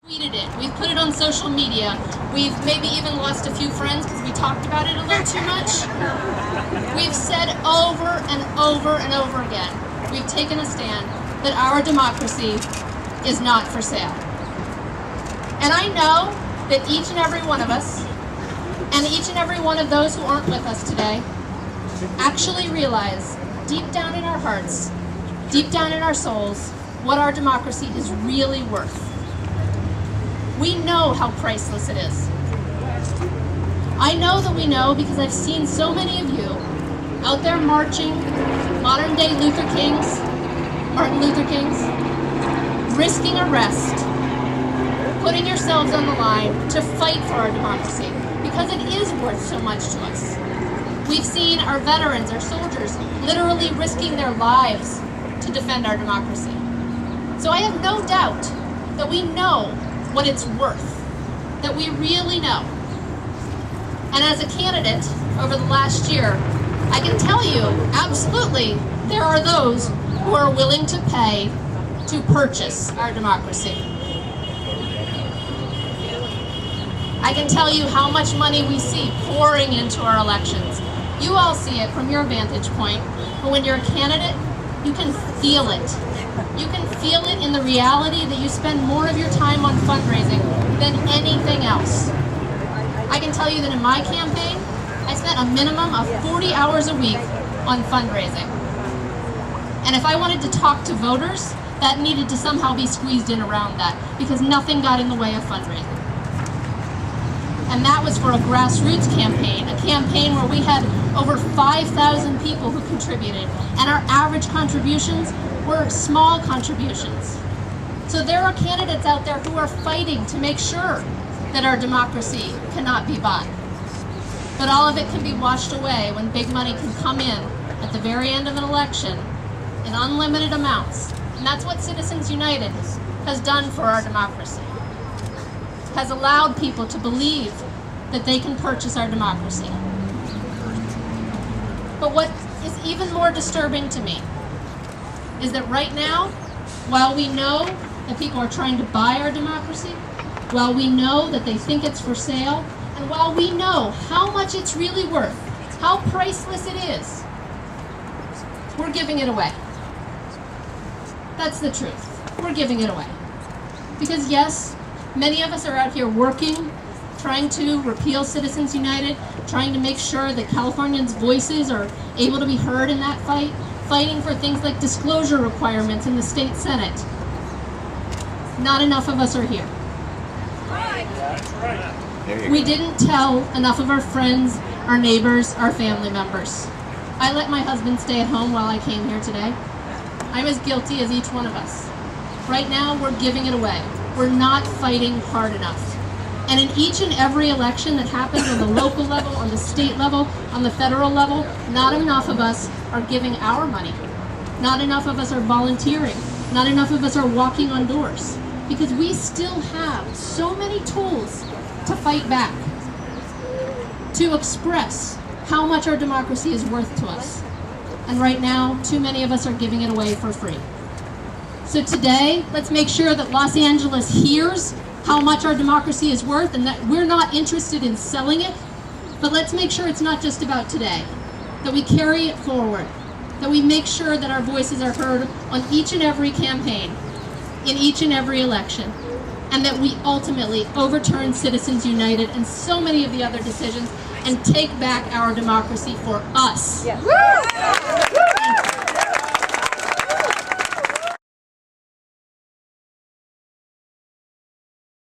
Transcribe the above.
tweeted it, we've put it on social media, we've maybe even lost a few friends because we talked about it a little too much. We've said over and over and over again, we've taken a stand that our democracy is not for sale. And I know that each and every one of us, and each and every one of those who aren't with us today, actually realize deep down in our hearts, deep down in our souls, what our democracy is really worth. We know how priceless it is. I know that we know because I've seen so many of you out there marching, modern day Martin Luther Kings, risking arrest, putting yourselves on the line to fight for our democracy because it is worth so much to us. We've seen our veterans, our soldiers, literally risking their lives to defend our democracy. So I have no doubt that we know what it's worth, that we really know. And as a candidate over the last year, I can tell you, absolutely, there are those who are willing to pay to purchase our democracy. I can tell you how much money we see pouring into our elections. You all see it from your vantage point, but when you're a candidate, you can feel it. You can feel it in the reality that you spend more of your time on fundraising than anything else. I can tell you that in my campaign, I spent a minimum of 40 hours a week on fundraising. And if I wanted to talk to voters, that needed to somehow be squeezed in around that, because nothing got in the way of fundraising. And that was for a grassroots campaign, a campaign where we had over 5,000 people who contributed, and our average contributions were small contributions. So there are candidates out there who are fighting to make sure that our democracy cannot be bought. But all of it can be washed away when big money can come in at the very end of an election in unlimited amounts. And that's what Citizens United has done for our democracy. Has allowed people to believe that they can purchase our democracy. But what is even more disturbing to me is that right now, while we know that people are trying to buy our democracy, while we know that they think it's for sale, and while we know how much it's really worth, how priceless it is, we're giving it away. That's the truth. We're giving it away. Because yes, many of us are out here working, trying to repeal Citizens United, trying to make sure that Californians' voices are able to be heard in that fight, fighting for things like disclosure requirements in the state Senate. Not enough of us are here. That's right. We didn't tell enough of our friends, our neighbors, our family members. I let my husband stay at home while I came here today. I'm as guilty as each one of us. Right now, we're giving it away. We're not fighting hard enough. And in each and every election that happens on the local level, on the state level, on the federal level, not enough of us are giving our money. Not enough of us are volunteering. Not enough of us are walking on doors. Because we still have so many tools to fight back, to express how much our democracy is worth to us. And right now, too many of us are giving it away for free. So today, let's make sure that Los Angeles hears how much our democracy is worth and that we're not interested in selling it, but let's make sure it's not just about today, that we carry it forward, that we make sure that our voices are heard on each and every campaign, in each and every election, and that we ultimately overturn Citizens United and so many of the other decisions and take back our democracy for us. Yes.